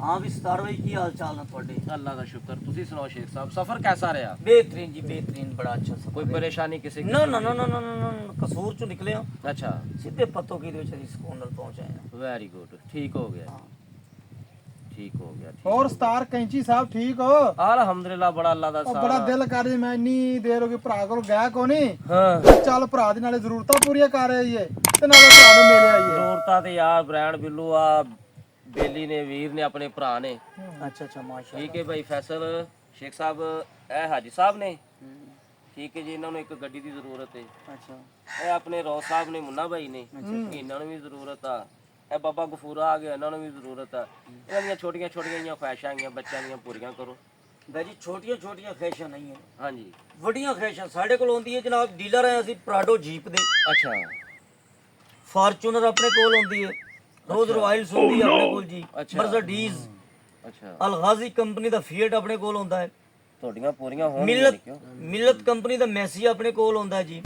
हाँ भी सतार भाई की हाल चाल ना थोड़े? अल्लाह का शुक्र। तुसी सुनाओ शेख साहब, सफर कैसा रहा? बेहतरीन जी बेहतरीन, बड़ा अच्छा सफर। कोई परेशानी किसी ना ना ना ना ना ना ना कसूर चो निकले हो। अच्छा, सीधे पत्तों की बेचारी सुकून नाल पहुंचे हैं। वेरी गुड, ठीक हो गया, हाँ। ठीक हो गया, ठीक और हो गया। ਸਤਾਰ ਕੈਂਚੀ ਸਾਹਿਬ ਠੀਕ ਹੋ? अल्हम्दुलिल्लाह, बड़ा अल्लाह दा ਉਹ ਬੜਾ सहारा। ਦਿਲ ਕਰ ਰਿਹਾ, ਮੈਂ ਇੰਨੀ ਦੇਰ ਹੋ ਗਈ ਭਰਾ ਕੋਲ ਗਿਆ ਕੋਨੀ। हाँ, ਚੱਲ ਭਰਾ ਦੇ ਨਾਲੇ ਜ਼ਰੂਰਤਾਂ ਪੂਰੀਆਂ ਕਰ ਆਈਏ ਤੇ ਨਾਲੇ ਭਰਾ ਨੂੰ ਮਿਲ ਆਈਏ। ਜ਼ਰੂਰਤਾਂ ਤੇ ਯਾਰ ਬ੍ਰਾਂਡ ਬਿੱਲੂ ਆ ਬੇਲੀ ਨੇ, ਵੀਰ ਨੇ, ਆਪਣੇ ਭਰਾ ਨੇ। अच्छा अच्छा माशा ਠੀਕ ਹੈ ਭਾਈ ਫੈਸਲ ਸ਼ੇਖ ਸਾਹਿਬ, ਇਹ ਹਾਜੀ ਸਾਹਿਬ ਨੇ। ਠੀਕ ਹੈ ਜੀ, ਇਹਨਾਂ ਨੂੰ ਇੱਕ ਗੱਡੀ ਦੀ ਜ਼ਰੂਰਤ ਹੈ। अच्छा ਇਹ ਆਪਣੇ ਰੌ ਸਾਹਿਬ ਨੇ, ਮੁੰਨਾ ਭਾਈ ਨੇ, ਇਹਨਾਂ ਨੂੰ ਵੀ ਜ਼ਰੂਰਤ ਆ। ਇਹ ਬਾਬਾ ਗਫੂਰਾ ਆ ਗਿਆ, ਇਹਨਾਂ ਨੂੰ ਵੀ ਜ਼ਰੂਰਤ ਆ। ਇਹਨਾਂ ਦੀਆਂ ਛੋਟੀਆਂ ਛੋਟੀਆਂ ਜਿਹੀਆਂ ਖੁਆਇਸ਼ਾਂ ਹੈਗੀਆਂ, ਬੱਚਿਆਂ ਦੀਆਂ ਪੂਰੀਆਂ ਕਰੋ। भाई जी छोटियां छोटियां ख्वाहिशां नहीं है, ਹਾਂਜੀ, ਵੱਡੀਆਂ ख्वाहिशां ਸਾਡੇ ਕੋਲ ਹੁੰਦੀ ਹੈ ਜਨਾਬ। ਡੀਲਰ ਆਏ ਅਸੀਂ ਪ੍ਰਾਡੋ ਜੀਪ ਦੇ, ਅੱਛਾ ਫਾਰਚੂਨਰ ਆਪਣੇ ਕੋਲ ਹੁੰਦੀ ਹੈ, ਰੋਜ਼ ਰਾਇਲਸ ਹੁੰਦੀ ਹੈ ਆਪਣੇ ਕੋਲ ਜੀ, ਅੱਛਾ। ਮਰਸੀਡੀਜ਼, ਅੱਛਾ, ਅਲਗਾਜ਼ੀ ਕੰਪਨੀ ਦਾ ਫੀਟ ਆਪਣੇ ਕੋਲ ਹੁੰਦਾ ਹੈ, ਤੁਹਾਡੀਆਂ ਪੂਰੀਆਂ ਹੋਣਗੀਆਂ ਮਿਲਤ ਕਿਉਂ? ਮਿਲਤ ਕੰਪਨੀ ਦਾ ਮੈਸੀ ਆਪਣੇ ਕੋਲ ਹੁੰਦਾ ਹੈ ਜੀ,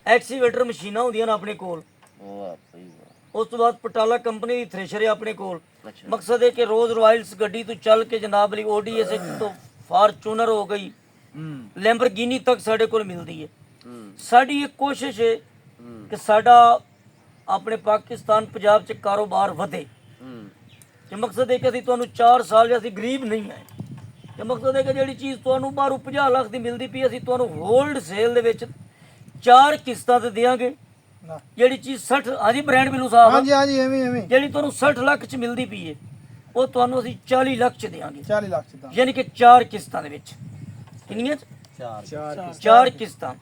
ਐਕਸੀਵੇਟਰ ਮਸ਼ੀਨਾਂ ਹੁੰਦੀਆਂ ਨੇ ਆਪਣੇ ਕੋਲ। ਵਾਹ ਭਾਈ ਵਾਹ, ਉਸ ਤੋਂ ਬਾਅਦ ਪਟਾਲਾ ਕੰਪਨੀ ਦੀ ਥ੍ਰੈਸ਼ਰ ਹੈ ਆਪਣੇ ਕੋਲ। ਅੱਛਾ ਮਕਸਦ ਹੈ ਕਿ ਰੋਜ਼ ਰਾਇਲਸ ਗੱਡੀ ਤੋਂ ਚੱਲ ਕੇ ਜਨਾਬ ਲਈ ਓਡੀਐਸ ਤੋਂ ਫਾਰਚੂਨਰ ਹੋ ਗਈ, ਲੈਂਬਰਗਿਨੀ ਤੱਕ ਸਾਡੇ ਕੋਲ ਮਿਲਦੀ ਹੈ। ਸਾਡੀ ਇਹ ਕੋਸ਼ਿਸ਼ ਹੈ ਕਿ ਸਾਡਾ ਆਪਣੇ ਪਾਕਿਸਤਾਨ ਪੰਜਾਬ 'ਚ ਕਾਰੋਬਾਰ ਵਧੇ। ਕਿ ਮਕਸਦ ਹੈ ਕਿ ਅਸੀਂ ਤੁਹਾਨੂੰ 4 ਸਾਲ ਜੇ ਅਸੀਂ ਗਰੀਬ ਨਹੀਂ ਹੈ, ਕਿ ਮਕਸਦ ਹੈ ਕਿ ਜਿਹੜੀ ਚੀਜ਼ ਤੁਹਾਨੂੰ ਬਾਹਰੋਂ 50 ਲੱਖ ਦੀ ਮਿਲਦੀ ਪਈ, ਅਸੀਂ ਤੁਹਾਨੂੰ ਹੋਲਡ ਸੇਲ ਦੇ ਵਿੱਚ 4 ਕਿਸ਼ਤਾਂ ਤੇ ਦੇਵਾਂਗੇ। ਨਾ। ਜਿਹੜੀ ਚੀਜ਼ 60, ਹਾਂਜੀ ਬ੍ਰਾਂਡ ਬਿੱਲੂ ਸਾਹਿਬ, ਹਾਂਜੀ ਹਾਂਜੀ ਐਵੇਂ ਐਵੇਂ ਜਿਹੜੀ ਤੁਹਾਨੂੰ 60 ਲੱਖ 'ਚ ਮਿਲਦੀ ਪਈ ਹੈ, ਉਹ ਤੁਹਾਨੂੰ ਅਸੀਂ 40 ਲੱਖ 'ਚ ਦੇਵਾਂਗੇ, 40 ਲੱਖ ਚ ਤਾਂ ਯਾਨੀ ਕਿ 4 ਕਿਸ਼ਤਾਂ ਦੇ ਵਿੱਚ। ਕਿੰਨੀਆਂ 'ਚ? 4 ਕਿਸ਼ਤਾਂ।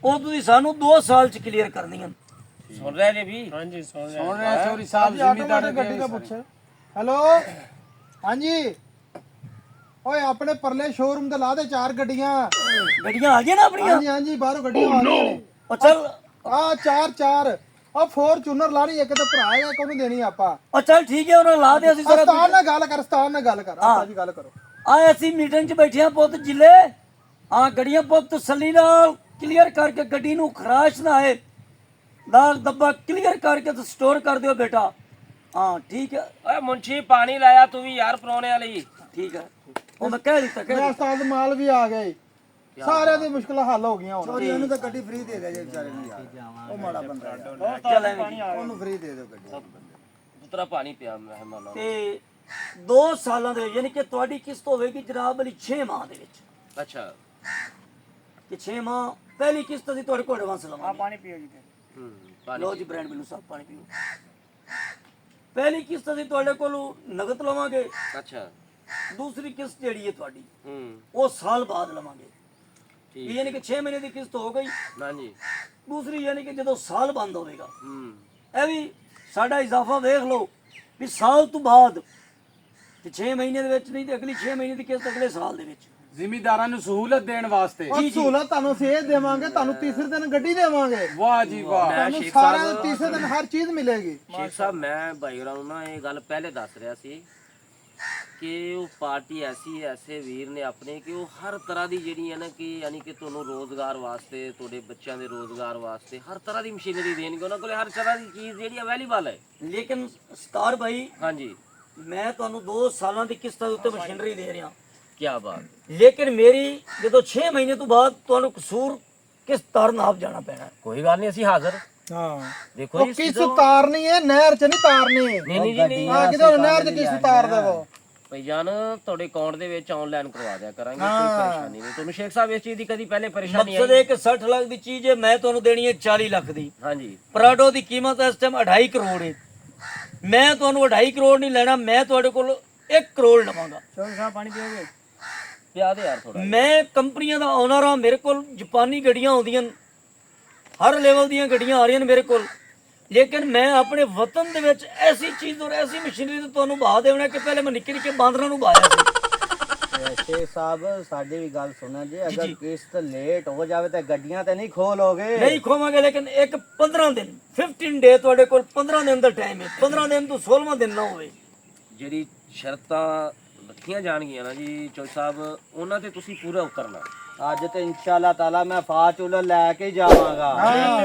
ਉਹ ਤੁਸੀਂ ਸਾਨੂੰ 2 ਸਾਲ 'ਚ ਕਲੀਅਰ ਕਰਨੀਆਂ। ਸੁਣ ਰਹੇ ਨੇ ਵੀ? ਸੁਣ ਰਿਹਾ ਚੋਰੀ ਸਾਹਿਬ, ਜ਼ਿਮੀਦਾਰ ਗੱਡੀ ਦਾ ਪੁੱਛ। ਹੈਲੋ ਹਾਂਜੀ, ਓਏ ਆਪਣੇ ਪਰਲੇ ਸ਼ੋਰੂਮ ਤੇ ਲਾ ਦੇ 4 ਗੱਡੀਆਂ। ਗੱਡੀਆਂ ਆ ਗਈਆਂ ਨਾ ਆਪਣੀਆਂ? ਹਾਂਜੀ ਹਾਂਜੀ, ਬਾਹਰੋਂ ਗੱਡੀਆਂ ਆ ਰਹੀਆਂ ਨੇ। ਉਹ ਚੱਲ ਆ 4 ਆ ਫੋਰਚੂਨਰ ਲਾਣੀ, ਇੱਕ ਤੇ ਭਰਾ ਹੈਗਾ, ਕੋਨੂੰ ਦੇਣੀ ਆਪਾਂ। ਉਹ ਚੱਲ ਠੀਕ ਹੈ, ਉਹਨਾਂ ਲਾ ਦੇ। ਅਸੀਂ ਸਾਰਾ ਸਤਾਨ ਨਾਲ ਗੱਲ ਕਰ, ਸਤਾਨ ਨਾਲ ਗੱਲ ਕਰ, ਆਪਾਂ ਜੀ ਗੱਲ ਕਰੋ। ਆਏ ਅਸੀਂ ਮੀਟਿੰਗ 'ਚ ਬੈਠੇ ਆ ਪੁੱਤ ਜਿਲੇ। ਹਾਂ ਗੱਡੀਆਂ ਪੁੱਤ ਤਸੱਲੀ ਨਾਲ ਕਲੀਅਰ ਕਰਕੇ, ਗੱਡੀ ਨੂੰ ਖਰਾਸ਼ ਨਾ ਆਏ, ਦਾਗ ਦੱਬਾ ਕਲੀਅਰ ਕਰਕੇ ਤੇ ਸਟੋਰ ਕਰ ਦਿਓ ਬੇਟਾ। ਹਾਂ ਠੀਕ ਹੈ। ਓਏ ਮੁੰਸ਼ੀ ਪਾਣੀ ਲਾਇਆ ਤੂੰ ਵੀ ਯਾਰ ਪਰੋਣੇ ਵਾਲੀ। ਠੀਕ ਹੈ, ਉਹ ਮੈਂ ਕਹਿ ਦਿੱਤਾ ਮੇਰਾ ਉਸਤਾਦ ਮਾਲ ਵੀ ਆ ਗਏ, ਸਾਰਿਆਂ ਦੀ ਮੁਸ਼ਕਲਾਂ ਹੱਲ ਹੋ ਗਈਆਂ ਹੁਣ। ਉਹਨੂੰ ਤਾਂ ਗੱਡੀ ਫ੍ਰੀ ਦੇ ਦੇ ਜੇ ਵਿਚਾਰੇ ਨੂੰ ਯਾਰ, ਉਹ ਮਾੜਾ ਬੰਦਾ ਯਾਰ, ਚੱਲ ਐਵੇਂ। ਉਹਨੂੰ ਫ੍ਰੀ ਦੇ ਦਿਓ ਗੱਡੀ। ਉਤਰਾ ਪਾਣੀ ਪਿਆ ਮਹਿਮਾਨਾਂ ਨੂੰ। ਤੇ 2 ਸਾਲਾਂ ਦੇ ਯਾਨੀ ਕਿ ਤੁਹਾਡੀ ਕਿਸ਼ਤ ਹੋਵੇਗੀ ਜਨਾਬ ਅਲੀ 6 ਮਾਹ ਦੇ ਵਿੱਚ। ਅੱਛਾ, ਕਿ 6 ਮਾਹ ਪਹਿਲੀ ਕਿਸ਼ਤ ਅਸੀਂ ਤੁਹਾਡੇ ਕੋਲ ਐਡਵਾਂਸ ਲਵਾਂਗੇ। ਪਾਣੀ ਪੀਓ ਜੀ। ਪਾਣੀ ਲਓ ਜੀ ਬ੍ਰਾਂਡ ਬਿੱਲੂ ਸਾਹਿਬ ਪਾਣੀ ਪੀਓ। ਪਹਿਲੀ ਕਿਸ਼ਤ ਅਸੀਂ ਤੁਹਾਡੇ ਕੋਲੋਂ ਨਗਦ ਲਵਾਂਗੇ, ਅੱਛਾ, ਦੂਸਰੀ ਕਿਸ਼ਤ ਜਿਹੜੀ ਹੈ ਤੁਹਾਡੀ ਹੂੰ ਉਹ ਸਾਲ ਬਾਅਦ ਲਵਾਂਗੇ। ਠੀਕ, ਯਾਨੀ ਕਿ 6 ਮਹੀਨੇ ਦੀ ਕਿਸ਼ਤ ਹੋ ਗਈ, ਨਾ ਜੀ, ਦੂਸਰੀ ਯਾਨੀ ਕਿ ਜਦੋਂ ਸਾਲ ਬੰਦ ਹੋਵੇਗਾ। ਹੂੰ ਇਹ ਵੀ ਸਾਡਾ ਇਜ਼ਾਫਾ ਵੇਖ ਲਓ ਵੀ ਸਾਲ ਤੋਂ ਬਾਅਦ ਤੇ 6 ਮਹੀਨੇ ਦੇ ਵਿੱਚ ਨਹੀਂ ਤੇ ਅਗਲੀ 6 ਮਹੀਨੇ ਦੀ ਕਿਸ਼ਤ ਅਗਲੇ ਸਾਲ ਦੇ ਵਿੱਚ। ਜ਼ਿਮੀਦਾਰਾਂ ਨੂੰ ਸਹੂਲਤ ਦੇਣ ਵਾਸਤੇ। ਉਹ ਸਹੂਲਤ ਤੁਹਾਨੂੰ ਸੇਧ ਦੇਵਾਂਗੇ, ਤੁਹਾਨੂੰ ਤੀਸਰੇ ਦਿਨ ਗੱਡੀ ਦੇਵਾਂਗੇ। ਵਾਹ ਜੀ ਵਾਹ। ਤੁਹਾਨੂੰ ਸਾਰਿਆਂ ਨੂੰ ਤੀਸਰੇ ਦਿਨ ਹਰ ਚੀਜ਼ ਮਿਲੇਗੀ। ਸ਼ੇਖ ਸਾਹਿਬ ਮੈਂ ਭਾਈ ਹੋਰਾਂ ਨੂੰ ਨਾ ਇਹ ਗੱਲ ਪਹਿਲੇ ਦੱਸ ਰਿਹਾ ਸੀ ਕਿ ਉਹ ਪਾਰਟੀ ਐਸੇ ਵੀਰ ਨੇ ਆਪਣੇ ਕਿ ਉਹ ਹਰ ਤਰ੍ਹਾਂ ਦੀ ਜਿਹੜੀ ਹੈ ਨਾ ਕਿ ਯਾਨੀ ਕਿ ਤੁਹਾਨੂੰ ਰੋਜ਼ਗਾਰ ਵਾਸਤੇ, ਤੁਹਾਡੇ ਬੱਚਿਆਂ ਦੇ ਰੋਜ਼ਗਾਰ ਵਾਸਤੇ ਹਰ ਤਰ੍ਹਾਂ ਦੀ ਮਸ਼ੀਨਰੀ ਦੇਣਗੇ। ਉਹਨਾਂ ਕੋਲੇ ਹਰ ਤਰ੍ਹਾਂ ਦੀ ਚੀਜ਼ ਜਿਹੜੀ ਅਵੇਲੇਬਲ ਹੈ। ਲੇਕਿਨ ਸਤਾਰ ਭਾਈ ਹਾਂਜੀ, ਮੈਂ ਤੁਹਾਨੂੰ 2 ਸਾਲਾਂ ਦੀ ਕਿਸ਼ਤਾਂ ਦੇ ਉੱਤੇ ਮਸ਼ੀਨਰੀ ਦੇ ਰਿਹਾ, ਕੀ ਬਾਤ। ਲੇਕਿਨ ਮੇਰੀ ਜਦੋਂ 6 ਮਹੀਨੇ ਤੋਂ ਬਾਅਦ ਤੁਹਾਨੂੰ ਕਸੂਰ ਕਿਸ ਤਾਰਨ ਆਪ ਜਾਣਾ ਪੈਣਾ ਹੈ। ਕੋਈ ਗੱਲ ਨਹੀਂ, ਅਸੀਂ ਹਾਜ਼ਰ। ਹਾਂ ਦੇਖੋ ਉਹ ਕਿਸ ਤਾਰਨੀ ਹੈ, ਨਹਿਰ ਚ ਨਹੀਂ ਤਾਰਨੀ। ਨਹੀਂ ਨਹੀਂ ਜੀ, ਨਹੀਂ ਹਾਂ ਕਿਦੋਂ ਨਹਿਰ ਚ ਕਿਸ ਤਾਰ ਦੇਵੋ ਭਾਈ ਜਾਨ, ਤੁਹਾਡੇ ਅਕਾਊਂਟ ਦੇ ਵਿੱਚ ਆਨਲਾਈਨ ਕਰਵਾ ਦਿਆ ਕਰਾਂਗੇ, ਕੋਈ ਪਰੇਸ਼ਾਨੀ ਨਹੀਂ। ਤੁਹਾਨੂੰ ਸ਼ੇਖ ਸਾਹਿਬ ਇਸ ਚੀਜ਼ ਦੀ ਕਦੀ ਪਹਿਲੇ ਪਰੇਸ਼ਾਨੀ ਮਕਸਦ ਹੈ ਕਿ 60 ਲੱਖ ਦੀ ਚੀਜ਼ ਹੈ, ਮੈਂ ਤੁਹਾਨੂੰ ਦੇਣੀ ਹੈ 40 ਲੱਖ ਦੀ। ਹਾਂਜੀ, ਪ੍ਰਾਡੋ ਦੀ ਕੀਮਤ ਇਸ ਟਾਈਮ 2.5 ਕਰੋੜ ਹੈ। ਮੈਂ ਤੁਹਾਨੂੰ 2.5 ਕਰੋੜ ਨਹੀਂ ਲੈਣਾ, ਮੈਂ ਤੁਹਾਡੇ ਕੋਲ 1 ਕਰੋੜ ਲਵਾਂਗਾ। ਚੌਧਰੀ ਸਾਹਿਬ ਪਾਣੀ ਪੀਓਗੇ? ਪਿਆ ਦੇ ਯਾਰ ਥੋੜਾ। ਮੈਂ ਕੰਪਨੀਆਂ ਦਾ ਓਨਰ ਹਾਂ, ਮੇਰੇ ਕੋਲ ਜਾਪਾਨੀ ਗੱਡੀਆਂ ਆਉਂਦੀਆਂ, ਹਰ ਲੈਵਲ ਦੀਆਂ ਗੱਡੀਆਂ ਆ ਰਹੀਆਂ ਨੇ ਮੇਰੇ ਕੋਲ। ਲੇਕਿਨ ਮੈਂ ਆਪਣੇ ਵਤਨ ਦੇ ਵਿੱਚ ਐਸੀ ਚੀਜ਼ ਔਰ ਐਸੀ ਮਸ਼ੀਨਰੀ ਤੋਂ ਤੁਹਾਨੂੰ ਬਹਾ ਦੇਣਾ ਕਿ ਪਹਿਲੇ ਮੈਂ ਨਿੱਕੇ ਨਿੱਕੇ ਬਾਂਦਰਾਂ ਨੂੰ ਬਹਾਇਆ ਸੀ। ਸ਼ੇਖ ਸਾਹਿਬ ਸਾਡੀ ਵੀ ਗੱਲ ਸੁਣੋ ਜੀ, ਅਗਰ ਕਿਸ਼ਤ ਲੇਟ ਹੋ ਜਾਵੇ ਤਾਂ ਗੱਡੀਆਂ ਤੇ ਨਹੀਂ ਖੋਲੋਗੇ? ਨਹੀਂ ਖੋਵਾਂਗੇ, ਲੇਕਿਨ ਇੱਕ 15 ਦਿਨ 15 ਡੇ ਤੁਹਾਡੇ ਕੋਲ 15 ਦਿਨ ਦਾ ਟਾਈਮ ਹੈ। 15 ਦਿਨ ਤੋਂ 16ਵਾਂ ਦਿਨ ਨਾ ਹੋਵੇ। ਜਿਹੜੀ ਸ਼ਰਤਾਂ ਰੱਖੀਆਂ ਜਾਣਗੀਆਂ ਨਾ ਜੀ ਚੌਧਰੀ ਸਾਹਿਬ, ਉਹਨਾਂ ਤੇ ਤੁਸੀਂ ਪੂਰਾ ਉਤਰਨਾ। ਅੱਜ ਤੇ ਇਨਸ਼ਾਅੱਲਾ ਤਾਲਾ ਮੈਂ ਫਾਰਚੂਨਰ ਲੈ ਕੇ ਜਾਵਾਂਗਾ।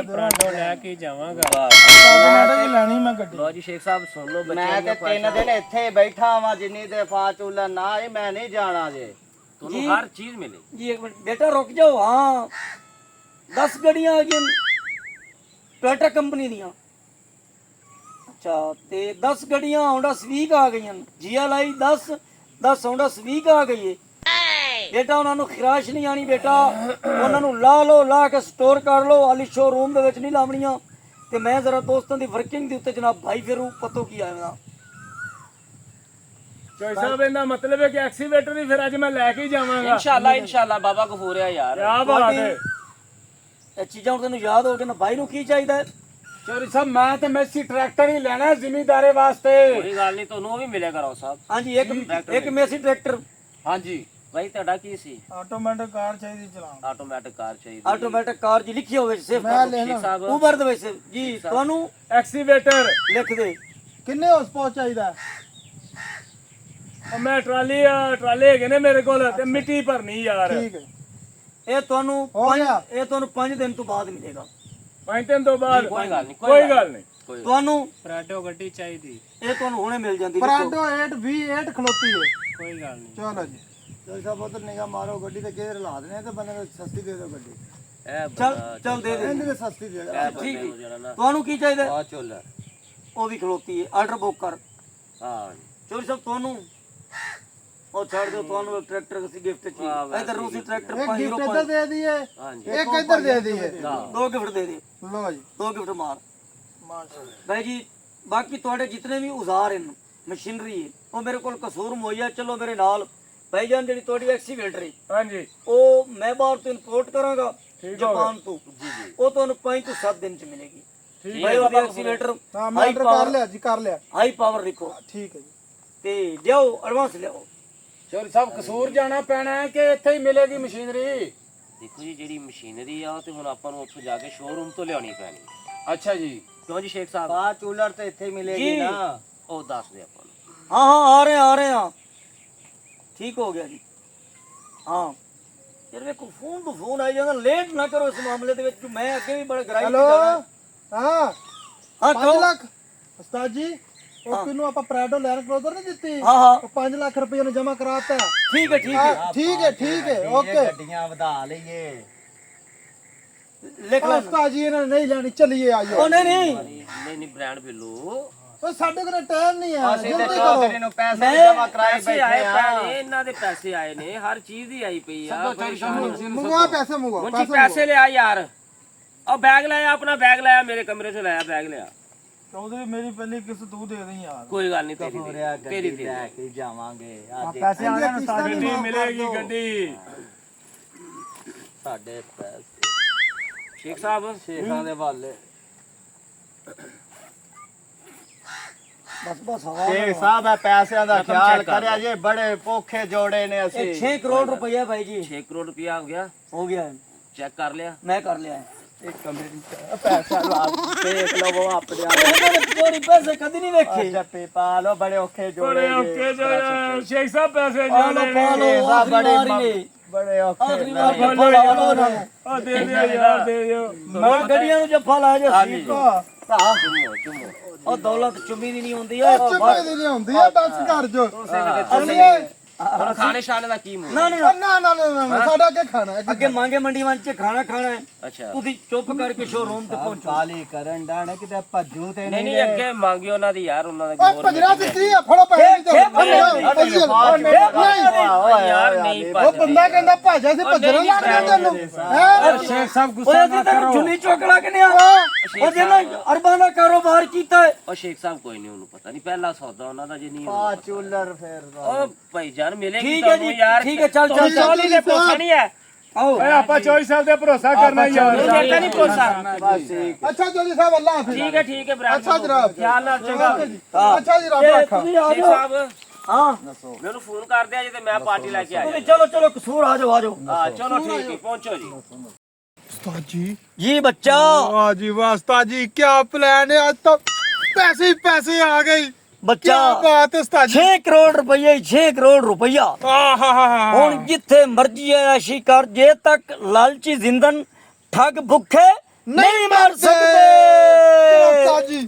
ਪਰਾਂਡੋ ਲੈ ਕੇ ਜਾਵਾਂਗਾ। ਆਟੋਮੈਟਿਕ ਹੀ ਲੈਣੀ ਮੈਂ ਗੱਡੀ। ਲੋ ਜੀ ਸ਼ੇਖ ਸਾਹਿਬ ਸੁਣ ਲਓ ਮੈਂ ਬੱਚਿਆਂ ਤੇ ਦੀਆਂ 3 ਦਿਨ ਇੱਥੇ ਬੈਠਾ ਵਾਂ, ਜਿੰਨੀ ਤੇ ਫਾਰਚੂਨਰ ਨਾ ਆਈ ਮੈਂ ਨਹੀਂ ਜਾਣਾ ਜੇ। ਤੁਹਾਨੂੰ ਹਰ ਚੀਜ਼ ਮਿਲੇਗੀ। ਜੀ एक मिनट बेटा रुक जाओ। हाँ 10 ਗੱਡੀਆਂ ਆ ਗਈਆਂ ਟੋਇਟਾ ਕੰਪਨੀ ਦੀਆਂ। ਅੱਛਾ ਤੇ 10 ਗੱਡੀਆਂ ਹੋਂਡਾ ਸਵੀਕ ਆ ਗਈਆਂ। GLI 10 ਹੋਂਡਾ ਸਵੀਕ ਆ ਗਈ ਏ ਬੇਟਾ। ਉਹਨਾਂ ਨੂੰ ਖਰਾਸ਼ ਨਹੀਂ ਆਣੀ ਬੇਟਾ, ਉਹਨਾਂ ਨੂੰ ਲਾ ਲਓ, ਲਾ ਕੇ ਸਟੋਰ ਕਰ ਲਓ, ਆਲੀ ਸ਼ੋਰੂਮ ਦੇ ਵਿੱਚ ਨਹੀਂ ਲਾਵਣੀਆਂ। ਤੇ ਮੈਂ ਜ਼ਰਾ ਦੋਸਤਾਂ ਦੀ ਵਰਕਿੰਗ ਦੇ ਉੱਤੇ ਜਨਾਬ ਭਾਈ ਫਿਰੂ ਪਤੋ ਕੀ ਆਇਆ। ਚੋਈ ਸਾਹਿਬ ਇਹਦਾ ਮਤਲਬ ਹੈ ਕਿ ਐਕਸੀਵੇਟਰ ਹੀ ਫਿਰ ਅੱਜ ਮੈਂ ਲੈ ਕੇ ਹੀ ਜਾਵਾਂਗਾ। ਇਨਸ਼ਾਅੱਲਾ ਬਾਬਾ ਗਫੂਰ ਹੈ ਯਾਰ। ਕਿਆ ਬਾਤ ਹੈ। ਇਹ ਚੀਜ਼ਾਂ ਹੁਣ ਤੈਨੂੰ ਯਾਦ ਹੋ ਗਏ ਨਾ ਭਾਈ ਨੂੰ ਕੀ ਚਾਹੀਦਾ ਹੈ। ਚੌਧਰੀ ਸਾਹਿਬ ਮੈਂ ਤੇ ਮੈਸੀ ਟਰੈਕਟਰ ਹੀ ਲੈਣਾ ਜ਼ਿਮੀਂਦਾਰੇ ਵਾਸਤੇ। ਕੋਈ ਗੱਲ ਨਹੀਂ, ਤੁਹਾਨੂੰ ਉਹ ਵੀ ਮਿਲੇਗਾ ਰਾਓ ਸਾਹਿਬ। ਹਾਂਜੀ ਇੱਕ ਮੇਸੀ ਟਰੈਕਟਰ। ਹਾਂਜੀ ਭਾਈ ਤੁਹਾਡਾ ਕੀ ਸੀ? ਆਟੋਮੈਟਿਕ ਕਾਰ ਚਾਹੀਦੀ ਚਲਾਉਣ। ਆਟੋਮੈਟਿਕ ਕਾਰ ਚਾਹੀਦੀ। ਆਟੋਮੈਟਿਕ ਕਾਰ ਜੀ ਲਿਖੀ ਹੋਵੇ ਸੇਫ ਸ਼ੇਖ ਸਾਹਿਬ ਉਬਰ ਦੇ ਵਿੱਚ ਜੀ ਤੁਹਾਨੂੰ ਐਕਸੀਵੇਟਰ ਲਿਖ ਦੇ। ਕਿੰਨੇ ਹਾਰਸ ਪਾਵਰ ਚਾਹੀਦਾ? ਮੈਂ ਟਰਾਲੇ ਹੈਗੇ ਨੇ ਮੇਰੇ ਕੋਲ ਤੇ ਮਿੱਟੀ ਭਰਨੀ ਯਾਰ। ਠੀਕ ਹੈ ਇਹ ਤੁਹਾਨੂੰ ਹੋ ਗਿਆ। 5 ਦਿਨ ਤੋਂ ਬਾਅਦ ਮਿਲੇਗਾ। 5 ਦਿਨ ਤੋਂ ਬਾਅਦ ਕੋਈ ਗੱਲ ਨਹੀਂ, ਕੋਈ ਗੱਲ ਨਹੀਂ। ਤੁਹਾਨੂੰ ਪਰਾਂਡੋ ਗੱਡੀ ਚਾਹੀਦੀ। ਇਹ ਤੁਹਾਨੂੰ ਹੁਣੇ ਮਿਲ ਜਾਂਦੀ। ਪਰਾਂਡੋ 8V8 ਖਲੋਤੀ ਹੈ। ਕੋਈ ਗੱਲ ਨਹੀਂ। ਚਲੋ ਜੀ ਚਲ ਸਾਹਿਬ ਉਧਰ ਨਿਗਾਹ ਮਾਰੋ, ਗੱਡੀ ਤੇ ਗੇਅਰ ਲਾ ਦੇਣੇ ਤੇ ਬੰਦੇ ਨੂੰ ਸਸਤੀ ਦੇ ਦਿਓ ਗੱਡੀ। ਇਹ ਚੱਲ ਦੇ ਦੇ। ਇਹਦੇ ਸਸਤੀ ਦੇ ਦਿਓ। ਠੀਕ ਹੋ ਜਾਣਾ ਨਾ। ਤੁਹਾਨੂੰ ਕੀ ਚਾਹੀਦਾ? ਫਾਰਚੂਨਰ ਉਹ ਵੀ ਖਲੋਤੀ ਹੈ, ਆਰਡਰ ਬੁੱਕ ਕਰ। ਹਾਂ ਚੋਰੀ ਸਾਹਿਬ ਤੁਹਾਨੂੰ ਉਹ ਛੱਡ ਦਿਓ, ਤੁਹਾਨੂੰ ਇੱਕ ਟਰੈਕਟਰ ਅਸੀਂ ਗਿਫਟ ਚ ਇਧਰ ਨੂੰ ਸੀ ਟਰੈਕਟਰ ਇੱਕ 5 ਗਿਫਟ ਇੱਧਰ ਦੇ ਦਈਏ, ਹਾਂਜੀ ਇੱਕ ਇੱਧਰ ਦੇ ਦਈਏ। ਦੋ ਗਿਫਟ ਦੇ ਦੇ। ਲੋ ਜੀ 2 ਗਿਫਟ ਮਾਰ ਮਾਸ਼ਾਅੱਲਾ। ਭਾਈ ਜੀ। ਬਾਕੀ ਤੁਹਾਡੇ ਜਿਤਨੇ ਵੀ ਔਜ਼ਾਰ ਹਨ, ਮਸ਼ੀਨਰੀ ਹੈ, ਉਹ ਮੇਰੇ ਕੋਲ ਕਸੂਰ ਮੁਹੱਈਆ। ਚਲੋ ਮੇਰੇ ਨਾਲ ਭਾਈ ਜਾਨ ਜਿਹੜੀ ਤੁਹਾਡੀ ਐਕਸੀਵੇਟਰ ਹੈ ਹਾਂਜੀ ਉਹ ਮੈਂ ਬਾਹਰ ਤੋਂ ਇੰਪੋਰਟ ਕਰਾਂਗਾ ਜਾਪਾਨ ਤੋਂ। ਉਹ ਤੁਹਾਨੂੰ 5 ਤੋਂ 7 ਦਿਨ ਚ ਮਿਲੇਗੀ। ਭਾਈ ਉਹਦੀ ਐਕਸੀਵੇਟਰ ਹਾਂ ਮੈਂ ਆਰਡਰ ਕਰ ਲਿਆ ਜੀ, ਕਰ ਲਿਆ। ਹਾਈ ਪਾਵਰ ਲਿਖੋ ਠੀਕ ਹੈ ਜੀ। ਤੇ ਲਿਆਓ ਐਡਵਾਂਸ ਲਿਆਓ। ਚੌਧਰੀ ਸਾਹਿਬ ਕਸੂਰ ਜਾਣਾ ਪੈਣਾ ਹੈ ਕਿ ਇੱਥੇ ਹੀ ਮਿਲੇਗੀ ਮਸ਼ੀਨਰੀ? ਦੇਖੋ ਜੀ ਜਿਹੜੀ ਮਸ਼ੀਨਰੀ ਆ ਉਹ ਤੇ ਹੁਣ ਆਪਾਂ ਨੂੰ ਉੱਥੋਂ ਜਾ ਕੇ ਸ਼ੋਰੂਮ ਤੋਂ ਲਿਆਉਣੀ ਪੈਣੀ। ਅੱਛਾ ਜੀ ਕਿਉਂ ਜੀ ਸ਼ੇਖ ਸਾਹਿਬ? ਫਾਰਚੂਨਰ ਤੇ ਇੱਥੇ ਮਿਲੇਗੀ ਨਾ। ਉਹ ਦੱਸ ਦੇ ਆਪਾਂ ਨੂੰ। ਹਾਂ ਆ ਰਹੇ ਹਾਂ ਠੀਕ ਹੋ ਗਿਆ ਜੀ। ਹਾਂ ਯਾਰ ਵੇਖੋ ਫੋਨ ਤੋਂ ਫੋਨ ਆਈ ਜਾਂਦਾ, ਲੇਟ ਨਾ ਕਰੋ ਇਸ ਮਾਮਲੇ ਦੇ ਵਿੱਚ। ਮੈਂ ਅੱਗੇ ਵੀ ਬੜਾ ਗਰਾਈ ਹੈਲੋ ਹਾਂ ਹਾਂ 5 ਲੱਖ ਉਸਤਾਦ ਜੀ ਉਹ ਕਿਨੂੰ ਆਪਾਂ ਪ੍ਰੈਡੋ ਲੈਣ ਕਲੋਜ਼ਰ ਨਹੀਂ ਦਿੱਤੀ? ਹਾਂ ਹਾਂ ਉਹ 5 ਲੱਖ ਰੁਪਏ ਨੂੰ ਜਮਾ ਕਰਾਤਾ। ਠੀਕ ਹੈ ਠੀਕ ਹੈ ਠੀਕ ਹੈ ਠੀਕ ਹੈ ਓਕੇ। ਗੱਡੀਆਂ ਵਧਾ ਲਈਏ। ਲਿਖ ਲੈ। ਉਸਤਾਦ ਜੀ ਇਹਨਾਂ ਨੇ ਨਹੀਂ ਲੈਣੀ, ਚਲਿਏ ਆਇਓ। ਉਹ ਨਹੀਂ ਨਹੀਂ ਬ੍ਰਾਂਡ ਬਿੱਲੂ ਉਹ ਸਾਡੇ ਕੋਲ ਟਾਈਮ ਨਹੀਂ ਹੈ, ਅਸੀਂ ਤੇ ਜਲਦੀ ਚੌਧਰੀ ਕਰੋ। ਨੂੰ ਪੈਸੇ ਜਮਾ ਕਰਾਏ ਪੈਸੇ ਆਏ ਬੈਠੇ ਆ। ਪੈਣੇ, ਇਹਨਾਂ ਦੇ ਪੈਸੇ ਆਏ ਨੇ, ਹਰ ਚੀਜ਼ ਦੀ ਆਈ ਪਈ ਆ। ਮੰਗਵਾ ਪੈਸੇ ਮੰਗਵਾ ਮੁੰਜੀ ਪੈਸੇ ਲਿਆ ਯਾਰ। ਉਹ ਬੈਗ ਲਾਇਆ, ਆਪਣਾ ਬੈਗ ਲਾਇਆ, ਮੇਰੇ ਕਮਰੇ ਚੋਂ ਲਾਇਆ ਬੈਗ ਲਿਆ। ਚੌਧਰੀ ਮੇਰੀ ਪਹਿਲੀ ਕਿਸ਼ਤ ਤੂੰ ਦੇ ਦੇ ਯਾਰ। ਕੋਈ ਗੱਲ ਨਹੀਂ, ਤੇਰੀ ਹੋਰਿਆ ਤੇਰੀ ਗੱਡੀ ਲੈ ਕੇ ਜਾਵਾਂਗੇ। ਅੱਜ ਪੈਸੇ ਆਣੇ ਨੂੰ ਉਸਤਾਦ ਗੱਡੀ ਮਿਲੇਗੀ ਗੱਡੀ। ਸਾਡੇ ਪੈਸੇ ਸ਼ੇਖ ਸਾਹਿਬ ਸ਼ੇਖਾਂ ਦੇ ਵਾਲੇ। ਬਸ ਹਵਾ ਸ਼ੇਖ ਸਾਹਿਬ ਇਹ ਪੈਸਿਆਂ ਦਾ ਖਿਆਲ ਕਰਿਆ ਜੇ, ਬੜੇ ਭੁੱਖੇ ਜੋੜੇ ਨੇ ਅਸੀਂ। 6 ਕਰੋੜ ਰੁਪਇਆ ਭਾਈ ਜੀ 6 ਕਰੋੜ ਰੁਪਇਆ ਹੋ ਗਿਆ। ਹੋ ਗਿਆ ਹੈ। ਚੈੱਕ ਕਰ ਲਿਆ। ਮੈਂ ਕਰ ਲਿਆ ਹੈ। ਇੱਕ ਮਿੰਟ ਪੈਸਾ ਲਾ ਦੇਖ ਲਵੋ ਆਪਣੇ ਆਪ। ਇਹਨਾਂ ਨੇ ਚੋਰੀ ਪੈਸੇ ਕਦੀ ਨਹੀਂ ਵੇਖੇ। ਜੱਪੀ ਪਾ ਲੋ, ਬੜੇ ਔਖੇ ਜੋੜੇ ਬੜੇ ਨੇ। ਓਕੇ ਜੋ ਸ਼ੇਖ ਸਾਹਿਬ ਪੈਸੇ ਪਾ ਲਓ ਪਾ ਲਓ ਸ਼ੇਖ ਸਾਹਿਬ ਆਖਰੀ ਵਾਰੀ ਨੇ। ਬੜੇ ਔਖੇ ਆਖਰੀ ਨੇ। ਵਾਰ ਜੱਫਾ ਲਾ ਲਓ ਉਹਨਾਂ ਨੂੰ। ਆ ਦੇ ਦਿਓ ਯਾਰ, ਦੇ ਦਿਓ। ਮੈਂ ਗੱਡੀਆਂ ਨੂੰ ਜੱਫਾ ਲਾ ਜਾ ਸੀਟ ਤੋਂ। ਚੁੰਮੋ ਉਹ ਦੌਲਤ ਚੁੰਮੀ ਦੀ ਨਹੀਂ ਹੁੰਦੀ ਓਏ। ਚੁੱਪੇ ਦੀ ਨਹੀਂ ਹੁੰਦੀ ਆ, ਬਸ ਕਰ ਜੋ। ਹੁਣ ਖਾਣੇ ਸ਼ਾਨੇ ਦਾ ਕੀ ਮੂੰਹ? ਨਾ ਨਾ ਨਾ ਨਾ ਨਾ ਸਾਡਾ ਕੀ ਖਾਣਾ ਹੈ? ਅੱਗੇ ਮੰਗੇ ਮੰਡੀ ਚ ਖਾਣਾ ਖਾਣਾ ਹੈ। ਅੱਛਾ ਤੁਸੀਂ ਚੁੱਪ ਕਰਕੇ ਸ਼ੋਰੂਮ ਤੇ ਪਹੁੰਚੋ। ਕਾਲੀ ਕਰਨ ਡਾਣ ਕਿਤੇ ਭੱਜੂ ਤੇ ਨਹੀਂ ਨਹੀਂ। ਨਹੀਂ ਅੱਗੇ ਮੰਗੀ ਉਹਨਾਂ ਦੀ ਯਾਰ, ਉਹਨਾਂ ਦਾ ਓਏ ਭਜਰਾ ਦਿੱਤੀ ਆ, ਫੜੋ ਪੈਸੇ ਨਹੀਂ ਯਾਰ ਨਹੀਂ ਉਹ ਬੰਦਾ ਕਹਿੰਦਾ ਭਾਜਾ ਸੀ ਭਜਰਾ ਲੱਗ ਗਿਆ ਤੈਨੂੰ ਹੈ। ਸ਼ੇਖ ਸਾਹਿਬ ਓਏ ਗੁੱਸਾ ਅਸੀਂ ਤੈਨੂੰ ਚੁੰਨੀ ਚੋਕਲਾ ਕਿਨੇ ਆ? ਉਹ ਜਿਹਨਾਂ ਅਰਬਾਂ ਦਾ ਕਾਰੋਬਾਰ ਕੀਤਾ ਹੈ। ਉਹ ਸ਼ੇਖ ਸਾਹਿਬ ਕੋਈ ਨਹੀਂ, ਉਹਨੂੰ ਪਤਾ ਨਹੀਂ ਪਹਿਲਾ ਸੌਦਾ ਉਹਨਾਂ ਦਾ ਜੇ ਨਹੀਂ ਫਾਰਚੂਨਰ ਫੇਰ ਉਹ ਭਾਈ ਜਾਨ ਮਿਲੇਗੀ ਠੀਕ ਹੈ ਜੀ ਯਾਰ। ਠੀਕ ਹੈ ਚੱਲ ਚੱਲ ਚੱਲ ਚਾਲੀ ਦੇ ਭਰੋਸਾ ਨਹੀਂ ਹੈ। ਆਓ ਓਏ ਆਪਾਂ ਚੋਈ ਸਾਹਿਬ ਤੇ ਭਰੋਸਾ ਕਰਨਾ ਯਾਰ। ਇਹ ਤਾਂ ਨਹੀਂ ਭਰੋਸਾ। ਬਸ ਠੀਕ। ਅੱਛਾ ਜੋਜੀ ਸਾਹਿਬ ਅੱਲਾ ਹਾਫਿਜ਼। ਠੀਕ ਹੈ ਬਰਾਦਰ। ਅੱਛਾ ਜਨਾਬ। ਖਿਆਲ ਨਾਲ ਚੰਗਾ। ਅੱਛਾ ਜੀ ਰੱਬ ਇਹ ਰੱਖਾ। ਤੁਸੀਂ ਆ ਸ਼ੇਖ ਜਾਓ। ਸਾਹਿਬ ਹਾਂ ਮੈਨੂੰ ਫੋਨ ਕਰ ਦਿਆ ਜੇ ਤੇ ਮੈਂ ਪਾਰਟੀ ਲੈ ਕੇ ਆ ਤੁਸੀਂ ਚਲੋ ਚਲੋ ਕਸੂਰ ਆ ਜਾਓ ਆ ਜਾਓ। ਹਾਂ ਚਲੋ ਠੀਕ ਹੈ, ਪਹੁੰਚੋ ਜੀ। उस्ताद जी जी बच्चा वाह जी वाह उस्ताद जी क्या प्लान है आज तो पैसे ही पैसे आ गए ਬੱਚਾ ਬਾਤ ਹੈ ਉਸਤਾਦ ਜੀ 6 ਕਰੋੜ ਰੁਪਈਆ 6 ਕਰੋੜ ਰੁਪਈਆ ਆਹਾਹਾ ਹੁਣ ਜਿੱਥੇ ਮਰਜੀ ਐਸ਼ੀ ਕਰ ਜੇ ਤੱਕ ਲਾਲਚੀ ਜ਼ਿੰਦਨ ਠੱਗ ਭੁੱਖੇ ਨਹੀਂ ਮਰ ਸਕਦੇ ਉਸਤਾਦ ਜੀ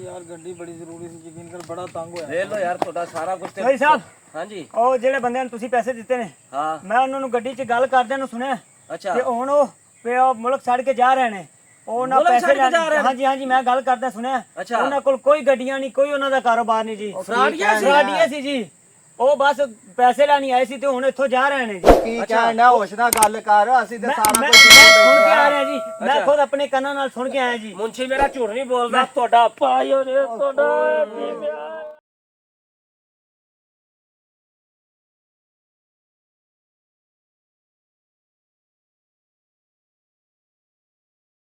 ਯਾਰ ਗੱਡੀ ਬੜੀ ਜ਼ਰੂਰੀ ਸੀ, ਯਕੀਨ ਕਰ ਬੜਾ ਤੰਗ ਹੋਇਆ। ਲੈ ਲਓ ਯਾਰ ਤੁਹਾਡਾ ਸਾਰਾ ਕੁਝ ਤੇ ਭਾਈ ਸਾਹਿਬ ਹਾਂਜੀ ਉਹ ਜਿਹੜੇ ਬੰਦਿਆਂ ਨੂੰ ਤੁਸੀਂ ਪੈਸੇ ਦਿੱਤੇ ਨੇ ਹਾਂ ਮੈਂ ਉਹਨਾਂ ਨੂੰ ਗੱਡੀ 'ਚ ਗੱਲ ਕਰਦਿਆਂ ਨੂੰ ਸੁਣਿਆ ਅੱਛਾ ਕਿ ਹੁਣ ਉਹ ਪਿਓ ਮੁਲਕ ਛੱਡ ਕੇ ਜਾ ਰਹੇ ਨੇ ਉਹ ਨਾ ਮੁਲਕ ਪੈਸੇ ਛੱਡ ਕੇ ਲੈਣ ਜਾ ਰਹੇ ਨੇ? ਹਾਂਜੀ ਹਾਂਜੀ ਮੈਂ ਗੱਲ ਕਰਦਾ ਸੁਣਿਆ ਅੱਛਾ। ਉਹਨਾਂ ਕੋਲ ਕੋਈ ਗੱਡੀਆਂ ਨਹੀਂ, ਕੋਈ ਉਹਨਾਂ ਦਾ ਕਾਰੋਬਾਰ ਨਹੀਂ ਜੀ। ਫਰਾਡੀਆ ਸੀ ਜੀ। ਉਹ ਬਸ ਪੈਸੇ ਲੈਣੀ ਆਏ ਸੀ ਤੇ ਹੁਣ ਇੱਥੋਂ ਜਾ ਰਹੇ ਨੇ ਜੀ। ਕੀ ਕਹਿਣਾ ਹੋਸ਼ ਨਾਲ ਗੱਲ ਕਰ, ਅਸੀਂ ਤੇ ਮੈਂ ਸਾਰਾ ਮੈਂ ਕੁਝ ਸੁਣ ਕੇ ਆ ਰਿਹਾ ਜੀ, ਮੈਂ ਖੁਦ ਆਪਣੇ ਕੰਨਾਂ ਨਾਲ ਸੁਣ ਕੇ ਆਇਆ ਜੀ। ਮੁੰਸ਼ੀ ਮੇਰਾ ਝੂਠ ਨਹੀਂ ਬੋਲਦਾ ਤੁਹਾਡਾ ਭਾਈ ਹੋਰੇ ਤੁਹਾਡਾ